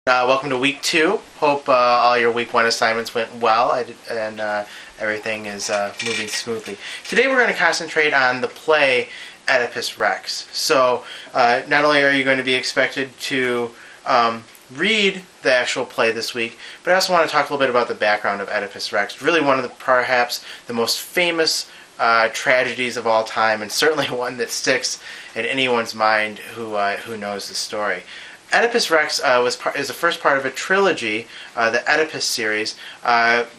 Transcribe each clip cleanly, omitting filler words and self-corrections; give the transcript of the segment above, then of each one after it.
Welcome to week 2. Hope all your week 1 assignments went well and everything is moving smoothly. Today we're going to concentrate on the play Oedipus Rex. So not only are you going to be expected to read the actual play this week, but I also want to talk a little bit about the background of Oedipus Rex. Really one of the perhaps the most famous tragedies of all time, and certainly one that sticks in anyone's mind who knows the story. Oedipus Rex is the first part of a trilogy, the Oedipus series,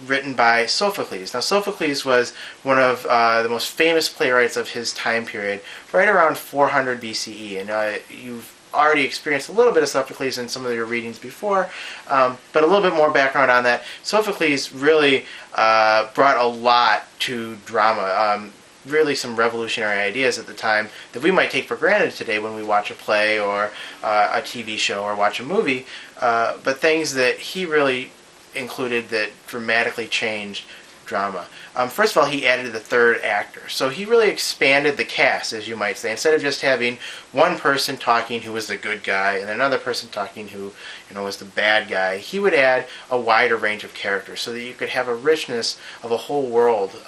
written by Sophocles. Now, Sophocles was one of the most famous playwrights of his time period, right around 400 BCE. And you've already experienced a little bit of Sophocles in some of your readings before, but a little bit more background on that. Sophocles really brought a lot to drama. Really some revolutionary ideas at the time that we might take for granted today when we watch a play or a TV show or watch a movie, but things that he really included that dramatically changed drama. First of all, he added the third actor. So he really expanded the cast, as you might say. Instead of just having one person talking who was the good guy and another person talking who was the bad guy, he would add a wider range of characters so that you could have a richness of a whole world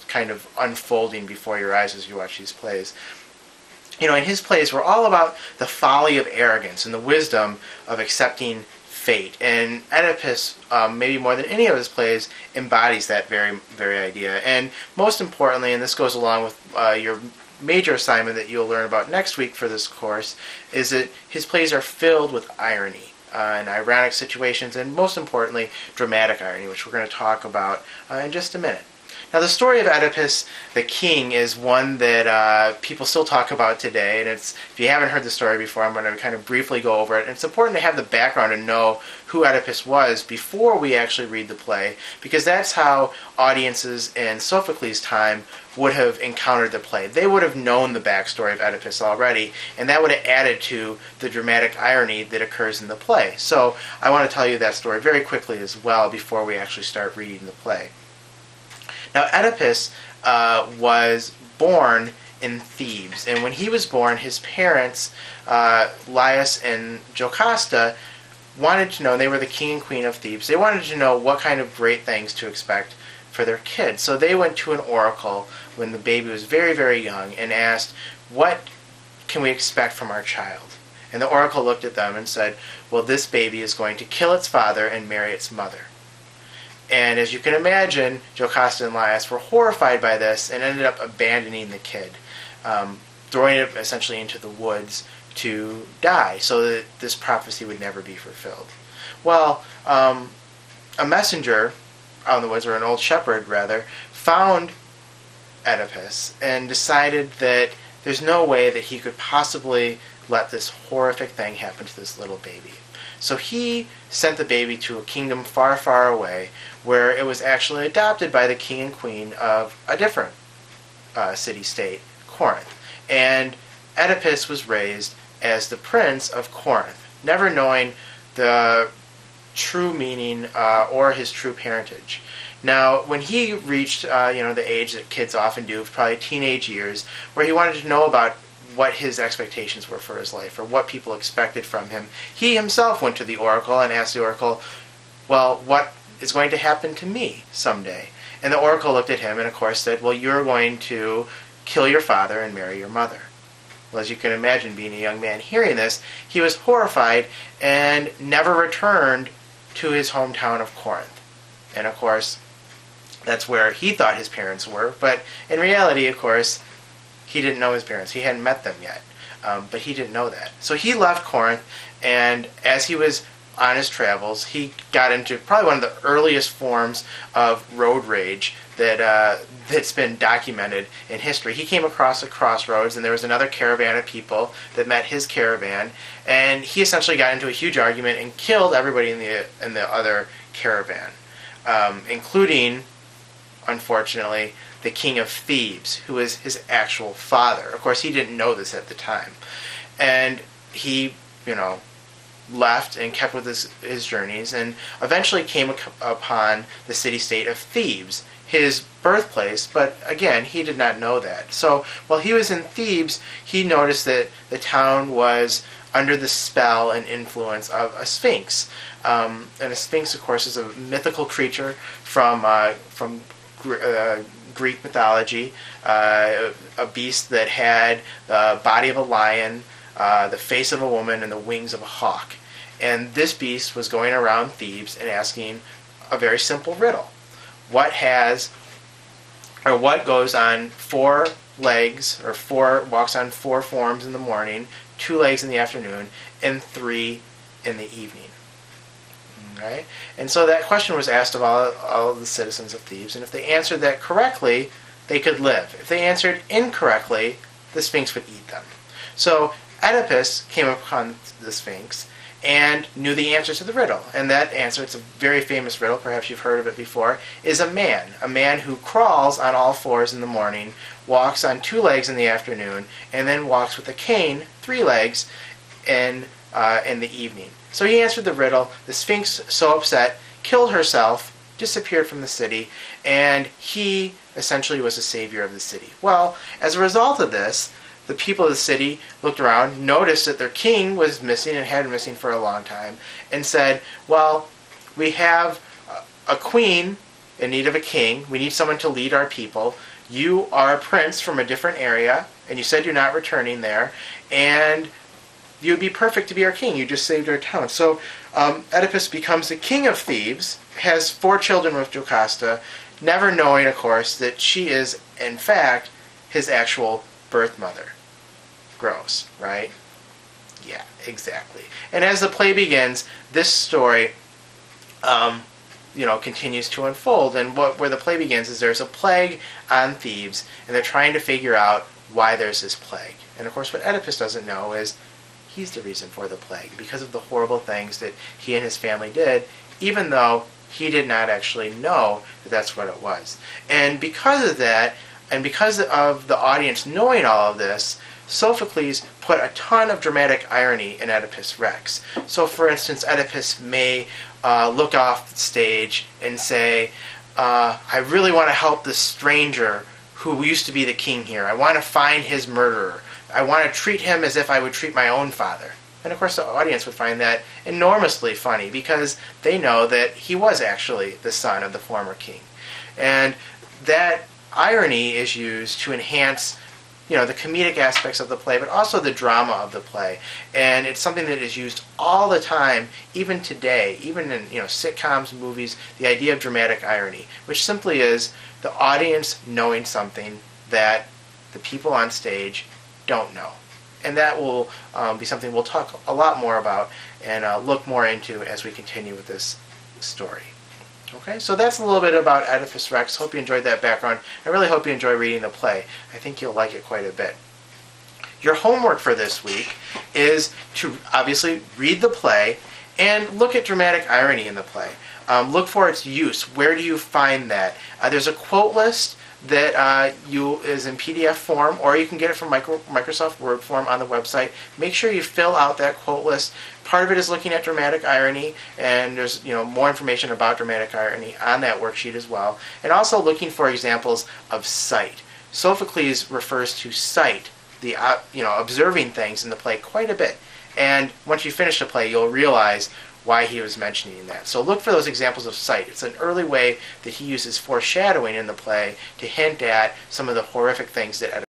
kind of unfolding before your eyes as you watch these plays. And his plays were all about the folly of arrogance and the wisdom of accepting fate. And Oedipus, maybe more than any of his plays, embodies that very idea. And most importantly, and this goes along with your major assignment that you'll learn about next week for this course, is that his plays are filled with irony. And ironic situations, and most importantly, dramatic irony, which we're going to talk about in just a minute. Now, the story of Oedipus the king is one that people still talk about today, and if you haven't heard the story before, I'm going to kind of briefly go over it. And it's important to have the background and know who Oedipus was before we actually read the play, because that's how audiences in Sophocles' time would have encountered the play. They would have known the backstory of Oedipus already, and that would have added to the dramatic irony that occurs in the play. So I want to tell you that story very quickly as well before we actually start reading the play. Now, Oedipus was born in Thebes, and when he was born, his parents, Laius and Jocasta, wanted to know, they were the king and queen of Thebes, they wanted to know what kind of great things to expect for their kid. So they went to an oracle when the baby was very, very young and asked, what can we expect from our child? And the oracle looked at them and said, well, this baby is going to kill its father and marry its mother. And as you can imagine, Jocasta and Laius were horrified by this and ended up abandoning the kid, throwing it essentially into the woods to die so that this prophecy would never be fulfilled. Well, a messenger out in the woods, or an old shepherd rather, found Oedipus and decided that there's no way that he could possibly let this horrific thing happen to this little baby. So he sent the baby to a kingdom far, far away, where it was actually adopted by the king and queen of a different city-state, Corinth. And Oedipus was raised as the prince of Corinth, never knowing the true meaning or his true parentage. Now, when he reached the age that kids often do, probably teenage years, where he wanted to know about what his expectations were for his life, or what people expected from him, he himself went to the oracle and asked the oracle, well, what is going to happen to me someday? And the oracle looked at him and of course said, well, you're going to kill your father and marry your mother. Well, as you can imagine, being a young man hearing this, he was horrified and never returned to his hometown of Corinth. And of course, that's where he thought his parents were, but in reality, of course, he didn't know his parents. He hadn't met them yet, but he didn't know that. So he left Corinth, and as he was on his travels, he got into probably one of the earliest forms of road rage that's been documented in history. He came across a crossroads, and there was another caravan of people that met his caravan, and he essentially got into a huge argument and killed everybody in the other caravan, including, unfortunately, the king of Thebes, who was his actual father. Of course, he didn't know this at the time. And he, left and kept with his journeys, and eventually came upon the city-state of Thebes, his birthplace, but again, he did not know that. So while he was in Thebes, he noticed that the town was under the spell and influence of a sphinx. And a sphinx, of course, is a mythical creature from Greek mythology, a beast that had the body of a lion, the face of a woman, and the wings of a hawk. And this beast was going around Thebes and asking a very simple riddle. What goes on 4 legs, or walks on 4 forms in the morning, 2 legs in the afternoon, and 3 in the evening? Right? And so that question was asked of all of the citizens of Thebes, and if they answered that correctly, they could live. If they answered incorrectly, the Sphinx would eat them. So Oedipus came upon the Sphinx and knew the answer to the riddle. And that answer, it's a very famous riddle, perhaps you've heard of it before, is a man who crawls on all 4s in the morning, walks on 2 legs in the afternoon, and then walks with a cane, 3 legs, in the evening. So he answered the riddle. The Sphinx, so upset, killed herself, disappeared from the city, and he essentially was the savior of the city. Well, as a result of this, the people of the city looked around, noticed that their king was missing and had been missing for a long time, and said, well, we have a queen in need of a king. We need someone to lead our people. You are a prince from a different area, and you said you're not returning there, and you would be perfect to be our king. You just saved our town. So Oedipus becomes the king of Thebes, has 4 children with Jocasta, never knowing, of course, that she is, in fact, his actual birth mother. Gross, right? Yeah, exactly. And as the play begins, this story continues to unfold. And where the play begins is there's a plague on Thebes, and they're trying to figure out why there's this plague. And of course, what Oedipus doesn't know is he's the reason for the plague, because of the horrible things that he and his family did, even though he did not actually know that that's what it was. And because of that, and because of the audience knowing all of this, Sophocles put a ton of dramatic irony in Oedipus Rex. So for instance, Oedipus may look off the stage and say, I really want to help this stranger who used to be the king here. I want to find his murderer. I want to treat him as if I would treat my own father. And of course the audience would find that enormously funny, because they know that he was actually the son of the former king. And that irony is used to enhance the comedic aspects of the play, but also the drama of the play. And it's something that is used all the time, even today, even in sitcoms, movies, the idea of dramatic irony, which simply is the audience knowing something that the people on stage don't know. And that will be something we'll talk a lot more about and look more into as we continue with this story. Okay, so that's a little bit about Oedipus Rex. Hope you enjoyed that background. I really hope you enjoy reading the play. I think you'll like it quite a bit. Your homework for this week is to obviously read the play and look at dramatic irony in the play. Look for its use. Where do you find that? There's a quote list that is in PDF form, or you can get it from Microsoft Word form on the website. Make sure you fill out that quote list. Part of it is looking at dramatic irony, and there's more information about dramatic irony on that worksheet as well. And also looking for examples of sight. Sophocles refers to sight, the observing things in the play, quite a bit. And once you finish the play, you'll realize why he was mentioning that. So look for those examples of sight. It's an early way that he uses foreshadowing in the play to hint at some of the horrific things that